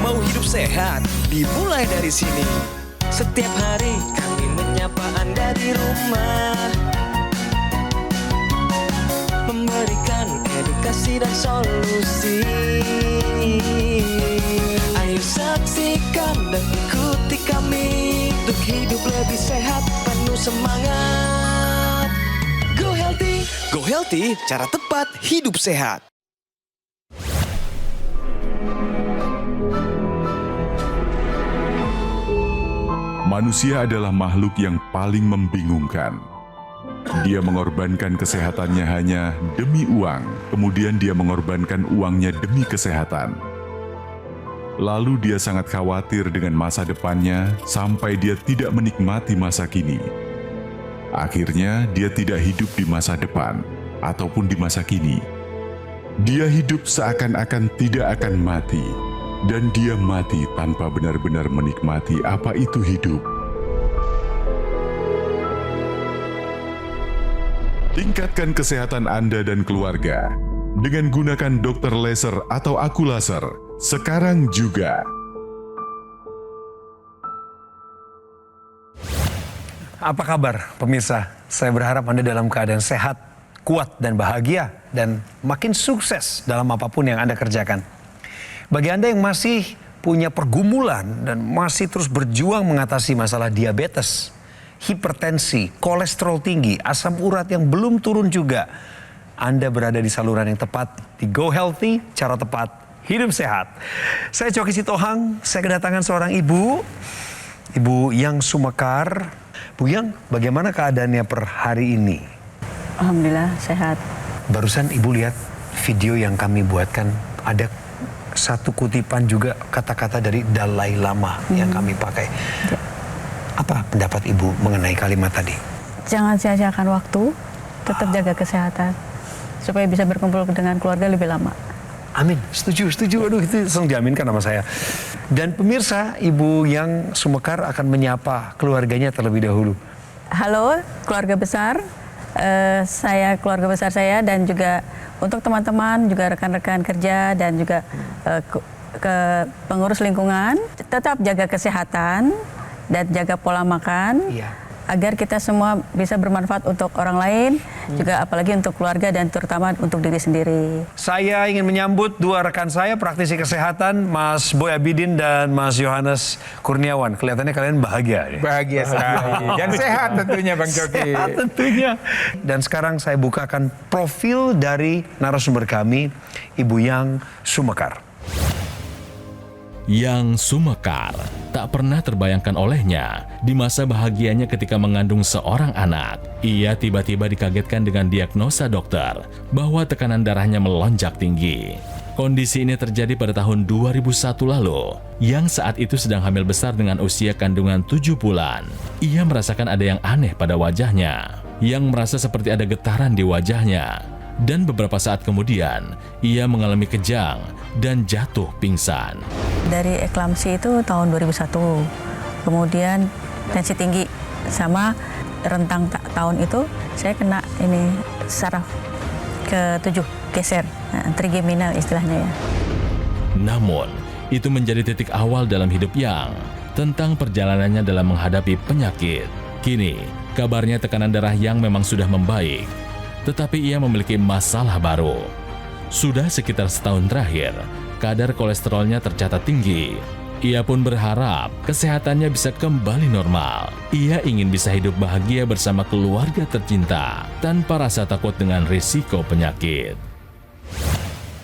Mau hidup sehat, dimulai dari sini. Setiap hari kami menyapa Anda di rumah, memberikan edukasi dan solusi. Ayo saksikan dan ikuti kami untuk hidup lebih sehat, penuh semangat. Go Healthy, cara tepat hidup sehat. Manusia adalah makhluk yang paling membingungkan. Dia mengorbankan kesehatannya hanya demi uang, kemudian dia mengorbankan uangnya demi kesehatan. Lalu dia sangat khawatir dengan masa depannya sampai dia tidak menikmati masa kini. Akhirnya dia tidak hidup di masa depan ataupun di masa kini. Dia hidup seakan-akan tidak akan mati. Dan dia mati tanpa benar-benar menikmati apa itu hidup. Tingkatkan kesehatan Anda dan keluarga dengan gunakan Dr. Laser atau Aku Laser sekarang juga. Apa kabar pemirsa? Saya berharap Anda dalam keadaan sehat, kuat dan bahagia, dan makin sukses dalam apapun yang Anda kerjakan. Bagi Anda yang masih punya pergumulan dan masih terus berjuang mengatasi masalah diabetes, hipertensi, kolesterol tinggi, asam urat yang belum turun juga, Anda berada di saluran yang tepat di Go Healthy, cara tepat hidup sehat. Saya Coki Sitohang, saya kedatangan seorang ibu Yang Sumekar. Bu Yang, bagaimana keadaannya per hari ini? Alhamdulillah sehat. Barusan ibu lihat video yang kami buatkan, ada satu kutipan juga kata-kata dari Dalai Lama yang kami pakai. Apa pendapat ibu mengenai kalimat tadi? Jangan sia-siakan waktu, tetap jaga kesehatan supaya bisa berkumpul dengan keluarga lebih lama. Amin, setuju. Aduh, itu langsung diaminkan sama saya. Dan pemirsa, Ibu Yang Sumekar akan menyapa keluarganya terlebih dahulu. Halo keluarga besar, saya keluarga besar saya dan juga untuk teman-teman, juga rekan-rekan kerja dan juga ke pengurus lingkungan, tetap jaga kesehatan dan jaga pola makan. Iya. Agar kita semua bisa bermanfaat untuk orang lain, juga apalagi untuk keluarga dan terutama untuk diri sendiri. Saya ingin menyambut dua rekan saya, praktisi kesehatan, Mas Boy Abidin dan Mas Yohanes Kurniawan. Kelihatannya kalian bahagia. Bahagia sekali. Dan sehat tentunya Bang Coki. Sehat tentunya. Dan sekarang saya bukakan profil dari narasumber kami, Ibu Yang Sumekar. Yang Sumekar tak pernah terbayangkan olehnya di masa bahagianya ketika mengandung seorang anak. Ia tiba-tiba dikagetkan dengan diagnosa dokter bahwa tekanan darahnya melonjak tinggi. Kondisi ini terjadi pada tahun 2001 lalu, yang saat itu sedang hamil besar dengan usia kandungan 7 bulan. Ia merasakan ada yang aneh pada wajahnya, yang merasa seperti ada getaran di wajahnya. Dan beberapa saat kemudian, ia mengalami kejang dan jatuh pingsan. Dari eklamsi itu tahun 2001, kemudian tensi tinggi, sama rentang tahun itu saya kena ini saraf ke-7 geser, trigeminal istilahnya ya. Namun, itu menjadi titik awal dalam hidup Yang tentang perjalanannya dalam menghadapi penyakit. Kini, kabarnya tekanan darah Yang memang sudah membaik. Tetapi ia memiliki masalah baru. Sudah sekitar setahun terakhir, kadar kolesterolnya tercatat tinggi. Ia pun berharap kesehatannya bisa kembali normal. Ia ingin bisa hidup bahagia bersama keluarga tercinta, tanpa rasa takut dengan risiko penyakit.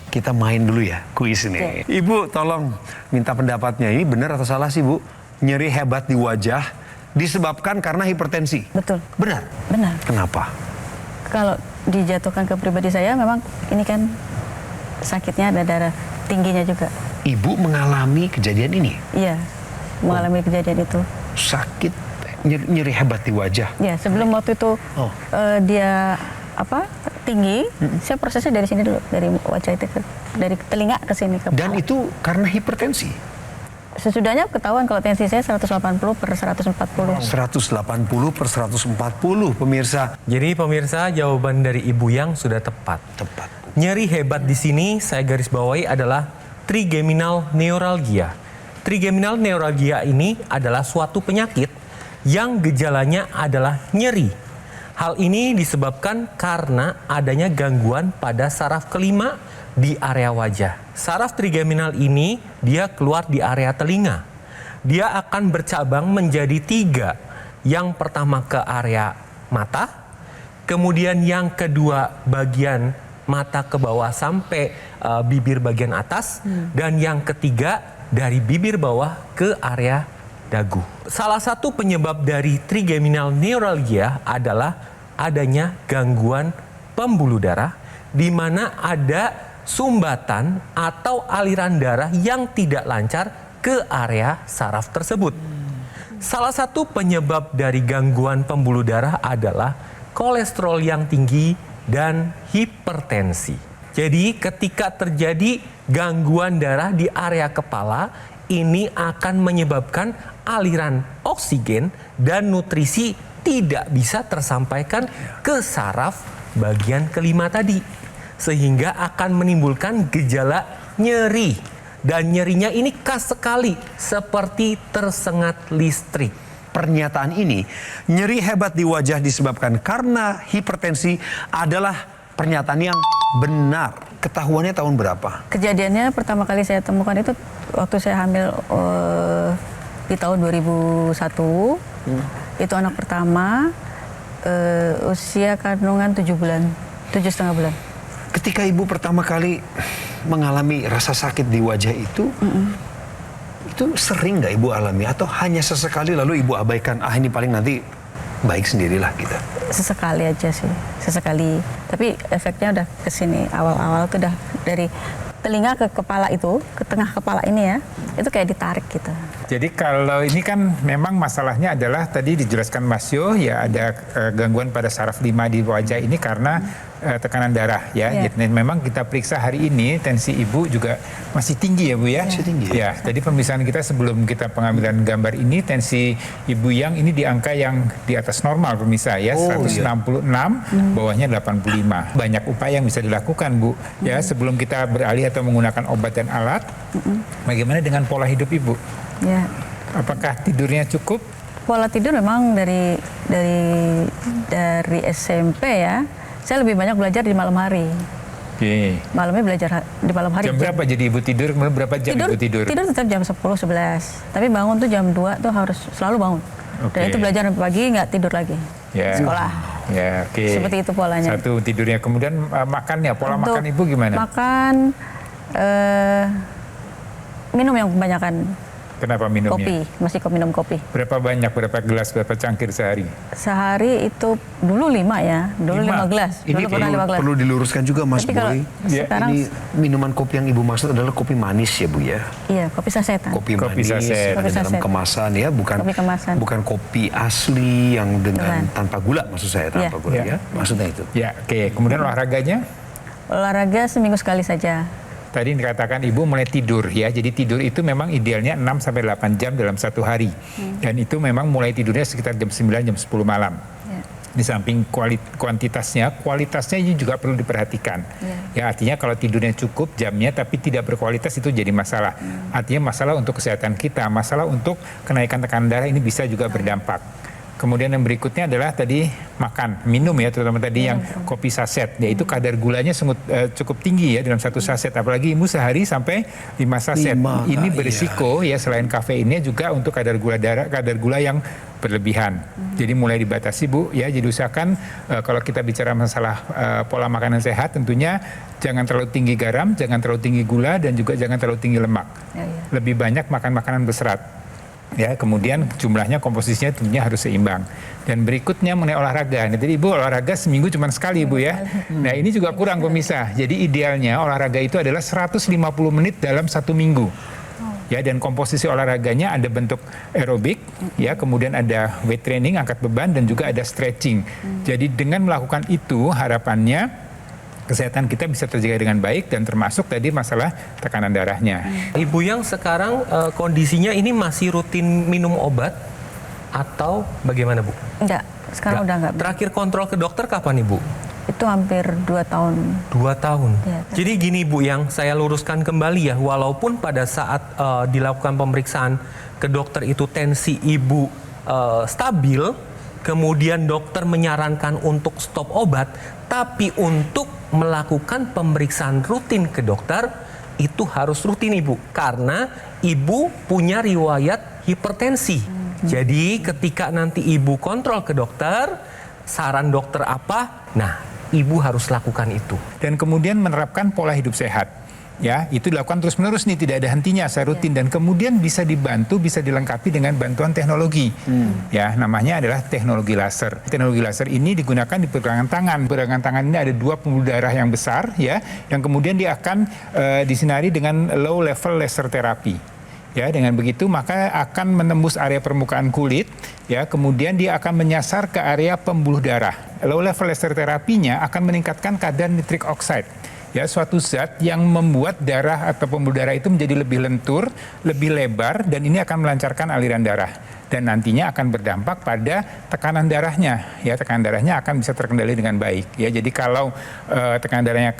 Kita main dulu ya, kuis ini. Ibu, tolong minta pendapatnya. Ini benar atau salah sih, Bu? Nyeri hebat di wajah disebabkan karena hipertensi. Betul. Benar? Benar. Kenapa? Kalau dijatuhkan ke pribadi saya, memang ini kan sakitnya ada darah tingginya juga. Ibu mengalami kejadian ini? Iya, mengalami kejadian itu. Sakit, nyeri hebat di wajah? Ya, sebelum waktu itu dia tinggi, saya prosesnya dari sini dulu, dari wajah itu dari telinga ke sini ke kepala. Dan itu karena hipertensi? Sesudahnya ketahuan kalau tensi saya 180 per 140. 180 per 140, pemirsa. Jadi pemirsa, jawaban dari Ibu Yang sudah tepat. Tepat. Nyeri hebat di sini saya garis bawahi adalah trigeminal neuralgia. Trigeminal neuralgia ini adalah suatu penyakit yang gejalanya adalah nyeri. Hal ini disebabkan karena adanya gangguan pada saraf kelima di area wajah. Saraf trigeminal ini dia keluar di area telinga. Dia akan bercabang menjadi 3. Yang pertama ke area mata, kemudian yang kedua bagian mata ke bawah sampai bibir bagian atas, dan yang ketiga dari bibir bawah ke area dagu. Salah satu penyebab dari trigeminal neuralgia adalah adanya gangguan pembuluh darah di mana ada sumbatan atau aliran darah yang tidak lancar ke area saraf tersebut. Salah satu penyebab dari gangguan pembuluh darah adalah kolesterol yang tinggi dan hipertensi. Jadi ketika terjadi gangguan darah di area kepala, ini akan menyebabkan aliran oksigen dan nutrisi tidak bisa tersampaikan ke saraf bagian kelima tadi. Sehingga akan menimbulkan gejala nyeri. Dan nyerinya ini khas sekali, seperti tersengat listrik. Pernyataan ini, nyeri hebat di wajah disebabkan karena hipertensi adalah pernyataan yang benar. Ketahuannya tahun berapa? Kejadiannya pertama kali saya temukan itu waktu saya hamil di tahun 2001. Itu anak pertama, usia kandungan 7,5 bulan. Ketika ibu pertama kali mengalami rasa sakit di wajah itu sering nggak ibu alami atau hanya sesekali lalu ibu abaikan, ini paling nanti baik sendirilah gitu? Sesekali aja sih, sesekali. Tapi efeknya udah ke sini, awal-awal tuh udah dari telinga ke kepala itu, ke tengah kepala ini ya, itu kayak ditarik gitu. Jadi kalau ini kan memang masalahnya adalah tadi dijelaskan Mas Yo, ya ada gangguan pada saraf 5 di wajah ini karena tekanan darah ya. Yeah. Jadi memang kita periksa hari ini tensi ibu juga masih tinggi ya Bu ya. Masih tinggi. Ya, tadi pemeriksaan kita sebelum kita pengambilan gambar ini tensi Ibu Yang ini di angka yang di atas normal pemirsa ya, 166, bawahnya 85. Banyak upaya yang bisa dilakukan Bu ya sebelum kita beralih atau menggunakan obat dan alat. Bagaimana dengan pola hidup Ibu? Ya. Apakah tidurnya cukup? Pola tidur memang dari SMP ya. Saya lebih banyak belajar di malam hari. Oke. Malamnya belajar di malam hari. Jam berapa jadi Ibu tidur? Kemudian berapa jam Ibu tidur? Tidur tetap jam 10-11. Tapi bangun tuh jam 2 tuh harus selalu bangun. Oke. Dan itu belajar pagi nggak tidur lagi. Ya. Sekolah. Ya, oke. Seperti itu polanya. Satu tidurnya. Kemudian makannya, pola Untuk makan Ibu gimana? Makan minum yang kebanyakan. Kenapa minumnya? Kopi, masih minum kopi. Berapa banyak, berapa gelas, berapa cangkir sehari? Sehari itu dulu 5 ya, dulu 5 gelas. Ini Dulu pernah 5 gelas. perlu diluruskan juga Mas Tapi kalau Boy. sekarang Ini minuman kopi yang ibu maksud adalah kopi manis ya Bu ya? iya, kopi sasetan. Kopi Kopi manis saset. ada Kopi dalam saset. kemasan ya, Kopi kemasan. bukan kopi asli yang dengan Bukan. tanpa gula, maksud saya tanpa Iya. gula Iya. ya. Maksudnya itu. Ya, oke. Kemudian olahraganya? Olahraga seminggu sekali saja. Tadi dikatakan Ibu mulai tidur ya. Jadi tidur itu memang idealnya 6-8 jam dalam satu hari. Dan itu memang mulai tidurnya sekitar jam 9, jam 10 malam. Ya. Di samping kualitasnya ini juga perlu diperhatikan. Ya, artinya kalau tidurnya cukup jamnya tapi tidak berkualitas itu jadi masalah. Artinya masalah untuk kesehatan kita, masalah untuk kenaikan tekanan darah ini bisa juga berdampak. Kemudian yang berikutnya adalah tadi makan, minum ya, terutama tadi yang kopi saset, yaitu kadar gulanya cukup tinggi ya dalam satu saset, apalagi Ibu sehari sampai 5 saset. 5, Ini iya. berisiko ya selain kafeinnya juga untuk kadar gula yang berlebihan. Jadi mulai dibatasi Bu ya. Jadi usahakan kalau kita bicara masalah pola makanan sehat, tentunya jangan terlalu tinggi garam, jangan terlalu tinggi gula, dan juga jangan terlalu tinggi lemak. Ya, ya. Lebih banyak makan makanan berserat. Ya, kemudian jumlahnya, komposisinya tentunya harus seimbang. Dan berikutnya mengenai olahraga. Nah, tadi Ibu olahraga seminggu cuma sekali Bu ya. Nah, ini juga kurang pemirsa. Jadi idealnya olahraga itu adalah 150 menit dalam 1 minggu. Ya, dan komposisi olahraganya ada bentuk aerobik, ya, kemudian ada weight training, angkat beban, dan juga ada stretching. Jadi dengan melakukan itu harapannya kesehatan kita bisa terjaga dengan baik, dan termasuk tadi masalah tekanan darahnya. Ibu yang sekarang kondisinya ini masih rutin minum obat atau bagaimana Bu? Enggak, sekarang udah enggak. Terakhir kontrol ke dokter kapan Ibu? itu hampir 2 tahun. 2 tahun. Ya. Jadi gini Bu, yang saya luruskan kembali ya, walaupun pada saat dilakukan pemeriksaan ke dokter itu tensi ibu stabil, kemudian dokter menyarankan untuk stop obat, tapi untuk melakukan pemeriksaan rutin ke dokter itu harus rutin Ibu, karena ibu punya riwayat hipertensi. Jadi ketika nanti ibu kontrol ke dokter, saran dokter apa? Nah, ibu harus lakukan itu. Dan kemudian menerapkan pola hidup sehat. Ya, itu dilakukan terus-menerus nih, tidak ada hentinya, secara rutin, dan kemudian bisa dibantu, bisa dilengkapi dengan bantuan teknologi. Ya, namanya adalah teknologi laser. Teknologi laser ini digunakan di pergelangan tangan. Pergelangan tangan ini ada 2 pembuluh darah yang besar, ya, yang kemudian dia akan disinari dengan low level laser terapi. Ya, dengan begitu maka akan menembus area permukaan kulit, ya, kemudian dia akan menyasar ke area pembuluh darah. Low level laser terapinya akan meningkatkan kadar nitric oxide. Ya, suatu zat yang membuat darah atau pembuluh darah itu menjadi lebih lentur, lebih lebar, dan ini akan melancarkan aliran darah. Dan nantinya akan berdampak pada tekanan darahnya. Ya, tekanan darahnya akan bisa terkendali dengan baik. Ya, jadi kalau tekanan darahnya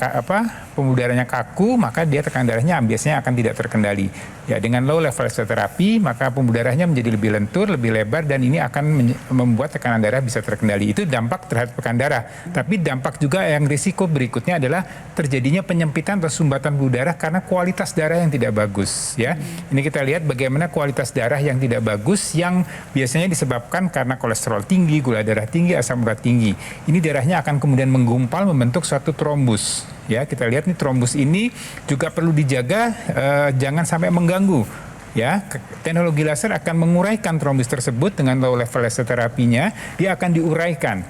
pembuluh darahnya kaku, maka dia tekanan darahnya biasanya akan tidak terkendali. Ya, dengan low level laser terapi, maka pembuluh darahnya menjadi lebih lentur, lebih lebar, dan ini akan membuat tekanan darah bisa terkendali. Itu dampak terhadap tekanan darah. Tapi dampak juga yang risiko berikutnya adalah terjadinya penyempitan atau sumbatan pembuluh darah karena kualitas darah yang tidak bagus. Ya, ini kita lihat bagaimana kualitas darah yang tidak bagus yang biasanya disebabkan karena kolesterol tinggi, gula darah tinggi, asam urat tinggi. Ini darahnya akan kemudian menggumpal membentuk suatu trombus. Ya, kita lihat nih, trombus ini juga perlu dijaga jangan sampai mengganggu. Ya, teknologi laser akan menguraikan trombus tersebut dengan low level laser terapinya, dia akan diuraikan.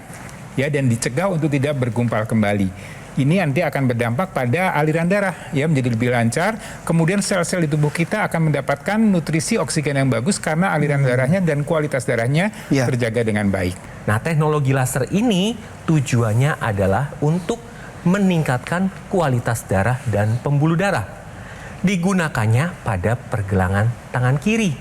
Ya, dan dicegah untuk tidak bergumpal kembali. Ini nanti akan berdampak pada aliran darah, ya, menjadi lebih lancar. Kemudian sel-sel di tubuh kita akan mendapatkan nutrisi oksigen yang bagus karena aliran darahnya dan kualitas darahnya terjaga dengan baik. Nah, teknologi laser ini tujuannya adalah untuk meningkatkan kualitas darah dan pembuluh darah. Digunakannya pada pergelangan tangan kiri.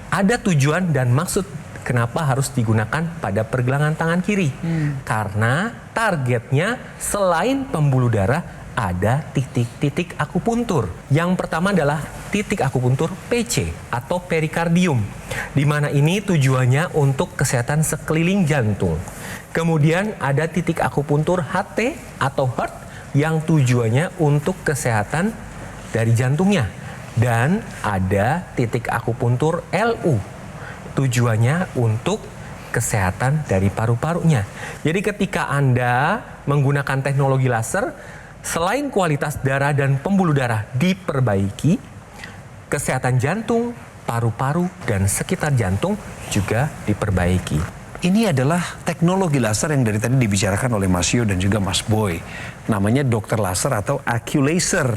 Ada tujuan dan maksud kenapa harus digunakan pada pergelangan tangan kiri. Karena targetnya selain pembuluh darah ada titik-titik akupuntur. Yang pertama adalah titik akupuntur PC atau perikardium, di mana ini tujuannya untuk kesehatan sekeliling jantung. Kemudian ada titik akupuntur HT atau heart yang tujuannya untuk kesehatan dari jantungnya. Dan ada titik akupuntur LU, tujuannya untuk kesehatan dari paru-parunya. Jadi ketika Anda menggunakan teknologi laser, selain kualitas darah dan pembuluh darah diperbaiki, kesehatan jantung, paru-paru, dan sekitar jantung juga diperbaiki. Ini adalah teknologi laser yang dari tadi dibicarakan oleh Mas Yo dan juga Mas Boy. Namanya dokter laser atau Aculaser.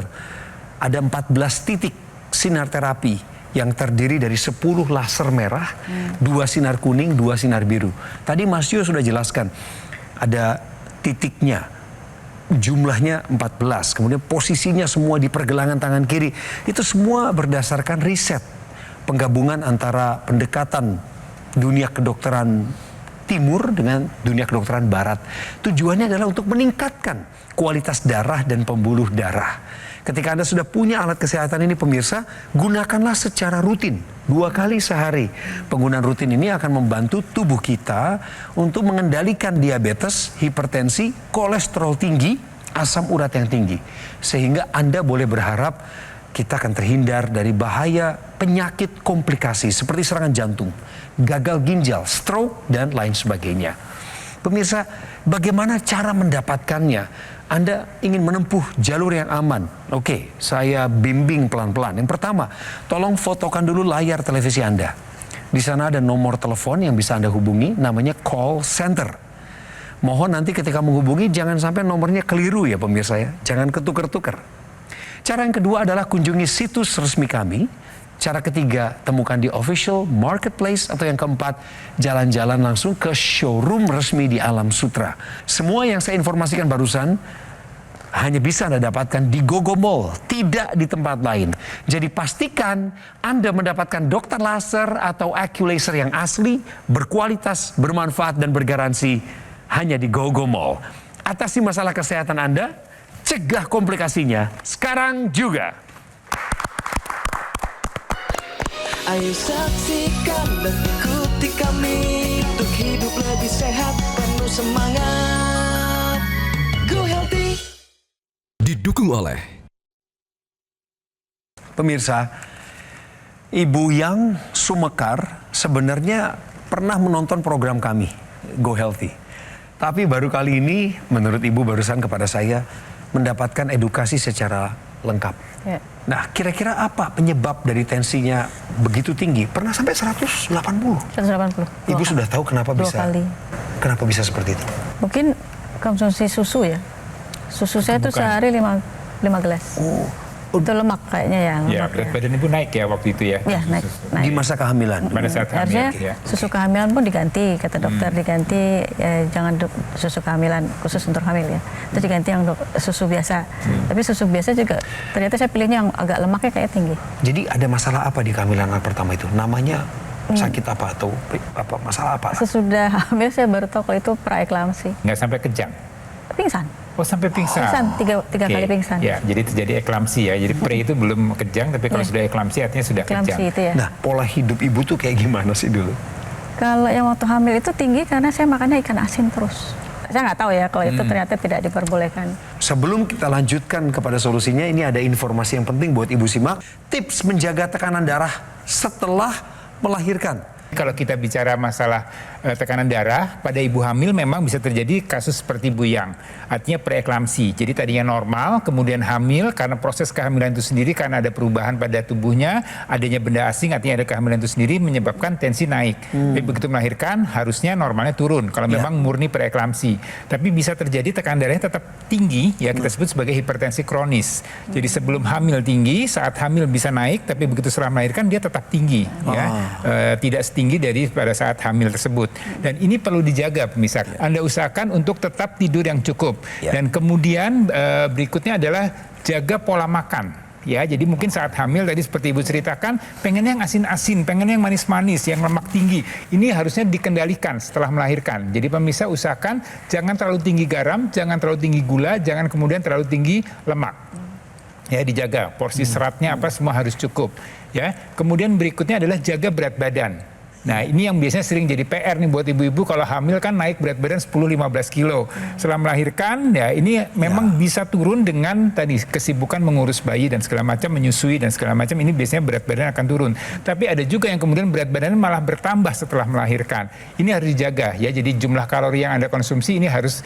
Ada 14 titik sinar terapi yang terdiri dari 10 laser merah, 2 sinar kuning, 2 sinar biru. Tadi Mas Yo sudah jelaskan, ada titiknya, jumlahnya 14, kemudian posisinya semua di pergelangan tangan kiri. Itu semua berdasarkan riset, penggabungan antara pendekatan dunia kedokteran timur dengan dunia kedokteran barat. Tujuannya adalah untuk meningkatkan kualitas darah dan pembuluh darah. Ketika Anda sudah punya alat kesehatan ini pemirsa, gunakanlah secara rutin, 2 kali sehari. Penggunaan rutin ini akan membantu tubuh kita untuk mengendalikan diabetes, hipertensi, kolesterol tinggi, asam urat yang tinggi. Sehingga Anda boleh berharap kita akan terhindar dari bahaya penyakit komplikasi seperti serangan jantung, gagal ginjal, stroke, dan lain sebagainya. Pemirsa, bagaimana cara mendapatkannya? Anda ingin menempuh jalur yang aman. Oke, saya bimbing pelan-pelan. Yang pertama, tolong fotokan dulu layar televisi Anda. Di sana ada nomor telepon yang bisa Anda hubungi, namanya call center. Mohon nanti ketika menghubungi jangan sampai nomornya keliru ya pemirsa ya. Jangan ketukar-tukar. Cara yang kedua adalah kunjungi situs resmi kami. Cara ketiga, temukan di official marketplace. Atau yang keempat, jalan-jalan langsung ke showroom resmi di Alam Sutra. Semua yang saya informasikan barusan hanya bisa Anda dapatkan di Gogo Mall, tidak di tempat lain. Jadi pastikan Anda mendapatkan dokter laser atau Aculaser yang asli, berkualitas, bermanfaat, dan bergaransi hanya di Gogo Mall. Atasi masalah kesehatan Anda, cegah komplikasinya sekarang juga. Ayo saksikan dan ikuti kami untuk hidup lebih sehat, penuh semangat. Go Healthy. Didukung oleh Pemirsa, Ibu yang Sumekar sebenarnya pernah menonton program kami, Go Healthy. Tapi baru kali ini, menurut Ibu barusan kepada saya, mendapatkan edukasi secara lengkap. Ya. Nah, kira-kira apa penyebab dari tensinya begitu tinggi? Pernah sampai 180. 180. Ibu sudah tahu kenapa dua bisa? kali. Kenapa bisa seperti itu? Mungkin konsumsi susu ya. Susu saya tuh sehari 5 gelas. Oh, Itu lemak kayaknya ya. Ya, Lemak berat badan Ibu naik ya waktu itu ya? Ya, naik. di masa kehamilan. Pada saat hamil Harusnya ya. susu kehamilan pun diganti, kata dokter diganti, jangan susu kehamilan khusus untuk hamil ya. Terus diganti yang susu biasa. Tapi susu biasa juga ternyata saya pilihnya yang agak lemaknya kayak tinggi. Jadi ada masalah apa di kehamilan anak pertama itu? Namanya sakit apa atau apa masalah apa? Sesudah hamil saya baru tahu kalau itu praeklamsi. Nggak sampai kejang? Pingsan. Oh, sampai pingsan? Pingsan, tiga Oke. kali pingsan. Ya, jadi terjadi eklamsi ya. Jadi pre itu belum kejang, tapi kalau Ya. sudah eklamsi artinya sudah Eklamsi kejang. itu ya. Nah, pola hidup Ibu tuh kayak gimana sih dulu? Kalau yang waktu hamil itu tinggi karena saya makannya ikan asin terus. Saya nggak tahu ya kalau itu ternyata tidak diperbolehkan. Sebelum kita lanjutkan kepada solusinya, ini ada informasi yang penting buat Ibu simak. Tips menjaga tekanan darah setelah melahirkan. Kalau kita bicara masalah tekanan darah, pada ibu hamil memang bisa terjadi kasus seperti buyang. Artinya preeklamsi. Jadi tadinya normal, kemudian hamil karena proses kehamilan itu sendiri karena ada perubahan pada tubuhnya, adanya benda asing, artinya ada kehamilan itu sendiri menyebabkan tensi naik. Tapi begitu melahirkan harusnya normalnya turun kalau memang murni preeklamsi. Tapi bisa terjadi tekanan darahnya tetap tinggi, ya kita sebut sebagai hipertensi kronis. Jadi sebelum hamil tinggi, saat hamil bisa naik, tapi begitu setelah melahirkan dia tetap tinggi, ya tidak setinggi dari pada saat hamil tersebut. Dan ini perlu dijaga pemirsa. Anda usahakan untuk tetap tidur yang cukup. Dan kemudian berikutnya adalah jaga pola makan. Ya, jadi mungkin saat hamil tadi seperti Ibu ceritakan, pengen yang asin-asin, pengen yang manis-manis, yang lemak tinggi. Ini harusnya dikendalikan setelah melahirkan. Jadi pemirsa usahakan jangan terlalu tinggi garam, jangan terlalu tinggi gula, jangan kemudian terlalu tinggi lemak. Ya, dijaga porsi seratnya apa semua harus cukup. Ya, kemudian berikutnya adalah jaga berat badan. Nah, ini yang biasanya sering jadi PR nih buat ibu-ibu kalau hamil kan naik berat badan 10-15 kilo. Setelah melahirkan, ya ini memang bisa turun dengan tadi kesibukan mengurus bayi dan segala macam, menyusui dan segala macam, ini biasanya berat badan akan turun. Tapi ada juga yang kemudian berat badan malah bertambah setelah melahirkan. Ini harus dijaga ya, jadi jumlah kalori yang Anda konsumsi ini harus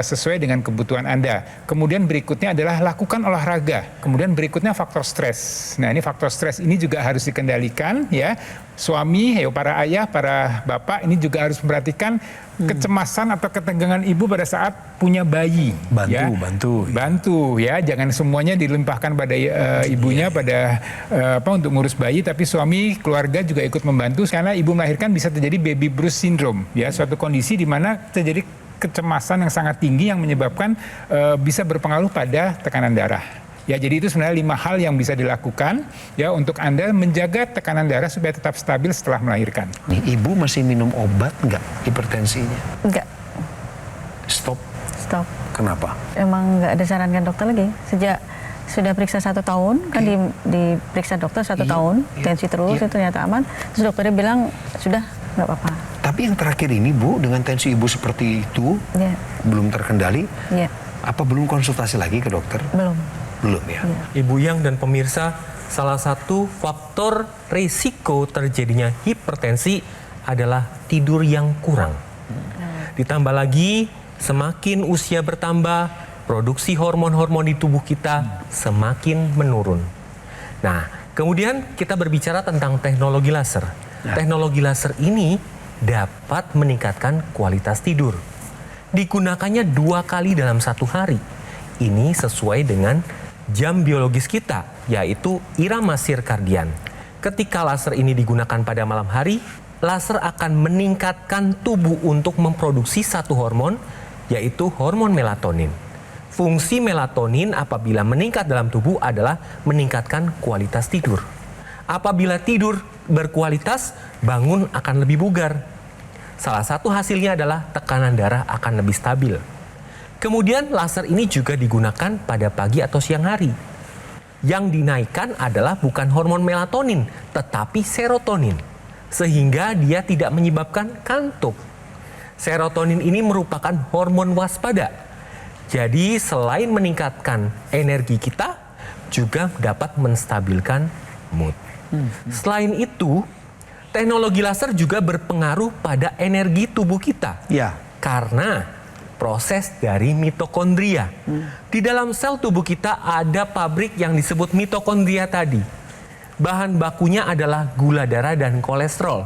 sesuai dengan kebutuhan Anda. Kemudian berikutnya adalah lakukan olahraga. Kemudian berikutnya faktor stres. Nah, ini faktor stres ini juga harus dikendalikan ya. Suami, para ayah, para bapak ini juga harus memperhatikan kecemasan atau ketegangan ibu pada saat punya bayi. Bantu ya, jangan semuanya dilimpahkan pada ibunya pada untuk ngurus bayi, tapi suami, keluarga juga ikut membantu karena ibu melahirkan bisa terjadi baby blues syndrome ya, suatu kondisi di mana terjadi kecemasan yang sangat tinggi yang menyebabkan bisa berpengaruh pada tekanan darah. Ya, jadi itu sebenarnya 5 hal yang bisa dilakukan ya untuk Anda menjaga tekanan darah supaya tetap stabil setelah melahirkan. Nih, Ibu masih minum obat nggak hipertensinya? Enggak. Stop. Kenapa? Emang nggak disarankan dokter lagi. Sejak sudah periksa 1 tahun, kan diperiksa dokter 1 tahun, tensi terus, itu ternyata aman. Terus dokternya bilang, sudah nggak apa-apa. Tapi yang terakhir ini Bu, dengan tensi Ibu seperti itu, belum terkendali, apa belum konsultasi lagi ke dokter? Belum ya? Ibu Yang dan pemirsa, salah satu faktor risiko terjadinya hipertensi adalah tidur yang kurang. Ditambah lagi, semakin usia bertambah, produksi hormon-hormon di tubuh kita semakin menurun. Nah, kemudian kita berbicara tentang teknologi laser. Teknologi laser ini dapat meningkatkan kualitas tidur. Digunakannya 2 kali dalam 1 hari. Ini sesuai dengan jam biologis kita, yaitu irama sirkadian. Ketika laser ini digunakan pada malam hari, laser akan meningkatkan tubuh untuk memproduksi satu hormon, yaitu hormon melatonin. Fungsi melatonin apabila meningkat dalam tubuh adalah meningkatkan kualitas tidur. Apabila tidur berkualitas, bangun akan lebih bugar. Salah satu hasilnya adalah tekanan darah akan lebih stabil. Kemudian laser ini juga digunakan pada pagi atau siang hari. Yang dinaikkan adalah bukan hormon melatonin, tetapi serotonin. Sehingga dia tidak menyebabkan kantuk. Serotonin ini merupakan hormon waspada. Jadi selain meningkatkan energi kita, juga dapat menstabilkan mood. Selain itu, teknologi laser juga berpengaruh pada energi tubuh kita. Ya. Karena proses dari mitokondria. Di dalam sel tubuh kita ada pabrik yang disebut mitokondria tadi. Bahan bakunya adalah gula darah dan kolesterol.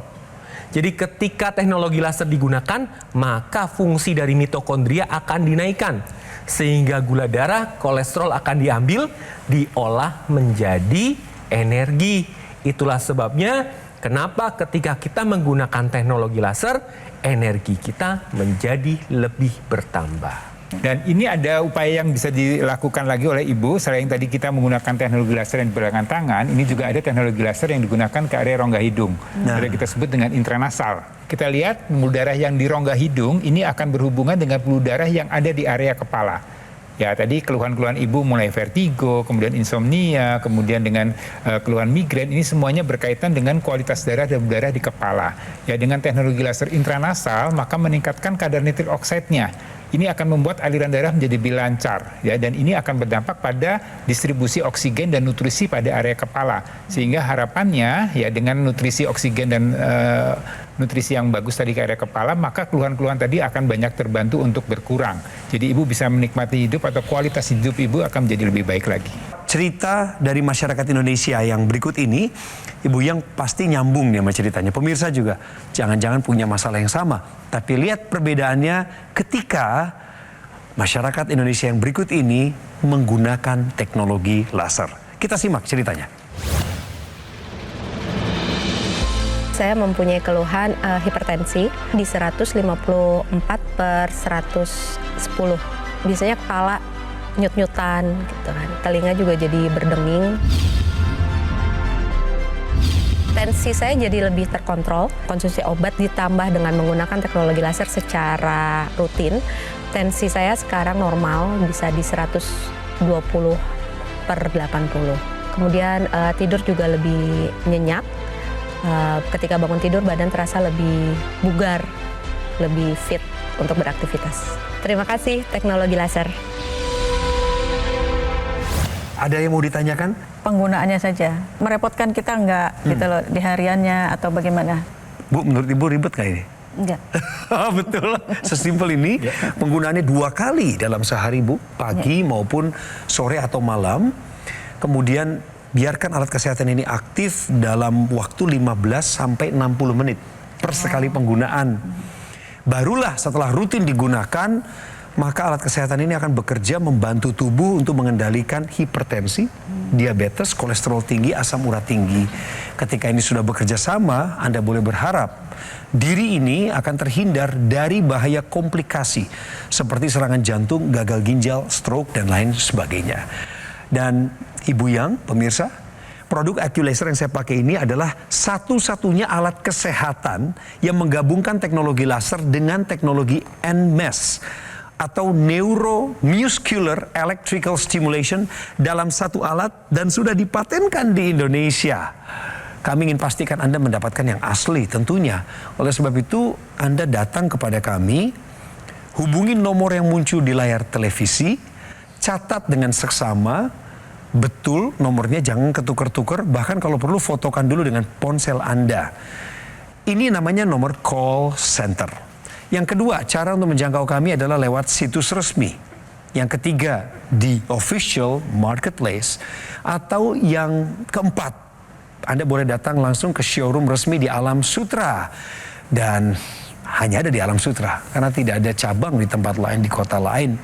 Jadi ketika teknologi laser digunakan, maka fungsi dari mitokondria akan dinaikkan. Sehingga gula darah, kolesterol akan diambil, diolah menjadi energi. Itulah sebabnya kenapa ketika kita menggunakan teknologi laser, energi kita menjadi lebih bertambah. Dan ini ada upaya yang bisa dilakukan lagi oleh Ibu. Selain tadi kita menggunakan teknologi laser yang di belakang tangan, ini juga ada teknologi laser yang digunakan ke area rongga hidung. Yang kita sebut dengan intranasal. Kita lihat pembuluh darah yang di rongga hidung ini akan berhubungan dengan pembuluh darah yang ada di area kepala. Ya, tadi keluhan-keluhan Ibu mulai vertigo, kemudian insomnia, kemudian dengan keluhan migrain, ini semuanya berkaitan dengan kualitas darah dan darah di kepala. Ya, dengan teknologi laser intranasal, maka meningkatkan kadar nitrik oksidnya. Ini akan membuat aliran darah menjadi lebih lancar, ya, dan ini akan berdampak pada distribusi oksigen dan nutrisi pada area kepala. Sehingga harapannya, ya, dengan nutrisi oksigen dan nutrisi yang bagus tadi ke area kepala, maka keluhan-keluhan tadi akan banyak terbantu untuk berkurang. Jadi Ibu bisa menikmati hidup atau kualitas hidup Ibu akan menjadi lebih baik lagi. Cerita dari masyarakat Indonesia yang berikut ini, Ibu yang pasti nyambung nih sama ceritanya. Pemirsa juga jangan-jangan punya masalah yang sama. Tapi lihat perbedaannya ketika masyarakat Indonesia yang berikut ini menggunakan teknologi laser. Kita simak ceritanya. Saya mempunyai keluhan hipertensi di 154/110. Biasanya kepala nyut-nyutan gitu kan. Telinga juga jadi berdenging. Tensi saya jadi lebih terkontrol. Konsumsi obat ditambah dengan menggunakan teknologi laser secara rutin. Tensi saya sekarang normal bisa di 120/80. Kemudian tidur juga lebih nyenyak. Ketika bangun tidur badan terasa lebih bugar, lebih fit untuk beraktivitas. Terima kasih teknologi laser. Ada yang mau ditanyakan? Penggunaannya saja. Merepotkan kita enggak gitu loh di hariannya atau bagaimana? Bu, menurut Ibu ribet nggak ini? Enggak. Betul, sesimpel ini. Penggunaannya 2 kali dalam sehari, Bu. Pagi maupun sore atau malam. Kemudian biarkan alat kesehatan ini aktif dalam waktu 15 sampai 60 menit per sekali penggunaan. Barulah setelah rutin digunakan, maka alat kesehatan ini akan bekerja membantu tubuh untuk mengendalikan hipertensi, diabetes, kolesterol tinggi, asam urat tinggi. Ketika ini sudah bekerja sama, Anda boleh berharap diri ini akan terhindar dari bahaya komplikasi seperti serangan jantung, gagal ginjal, stroke, dan lain sebagainya. Dan Ibu Yang, pemirsa, produk AccuLaser yang saya pakai ini adalah satu-satunya alat kesehatan yang menggabungkan teknologi laser dengan teknologi NMES atau Neuromuscular Electrical Stimulation dalam satu alat dan sudah dipatenkan di Indonesia. Kami ingin pastikan Anda mendapatkan yang asli tentunya. Oleh sebab itu, Anda datang kepada kami, hubungi nomor yang muncul di layar televisi, catat dengan seksama, betul nomornya, jangan ketukar-tukar, bahkan kalau perlu fotokan dulu dengan ponsel Anda. Ini namanya nomor call center. Yang kedua, cara untuk menjangkau kami adalah lewat situs resmi. Yang ketiga, di official marketplace. Atau yang keempat, Anda boleh datang langsung ke showroom resmi di Alam Sutra. Dan hanya ada di Alam Sutra, karena tidak ada cabang di tempat lain, di kota lain.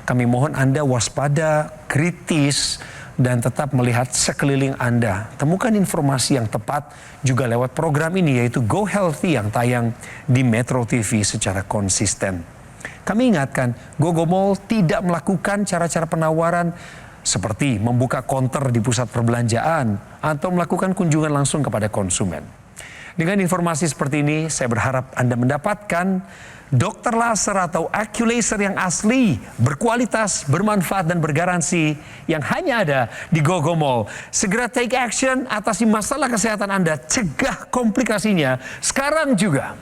Kami mohon Anda waspada, kritis, dan tetap melihat sekeliling Anda. Temukan informasi yang tepat juga lewat program ini, yaitu Go Healthy yang tayang di Metro TV secara konsisten. Kami ingatkan, GoGoMall tidak melakukan cara-cara penawaran seperti membuka konter di pusat perbelanjaan atau melakukan kunjungan langsung kepada konsumen. Dengan informasi seperti ini, saya berharap Anda mendapatkan dokter laser atau Aculaser yang asli, berkualitas, bermanfaat, dan bergaransi yang hanya ada di GoGo Mall. Segera take action, atasi masalah kesehatan Anda, cegah komplikasinya sekarang juga.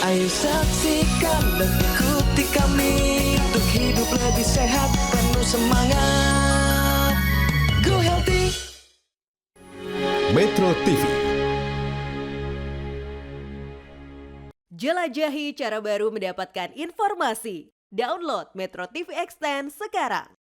Ayo saksikan dan ikuti kami untuk hidup lebih sehat, penuh semangat. Go Healthy. Metro TV. Jelajahi cara baru mendapatkan informasi. Download Metro TV Extend sekarang.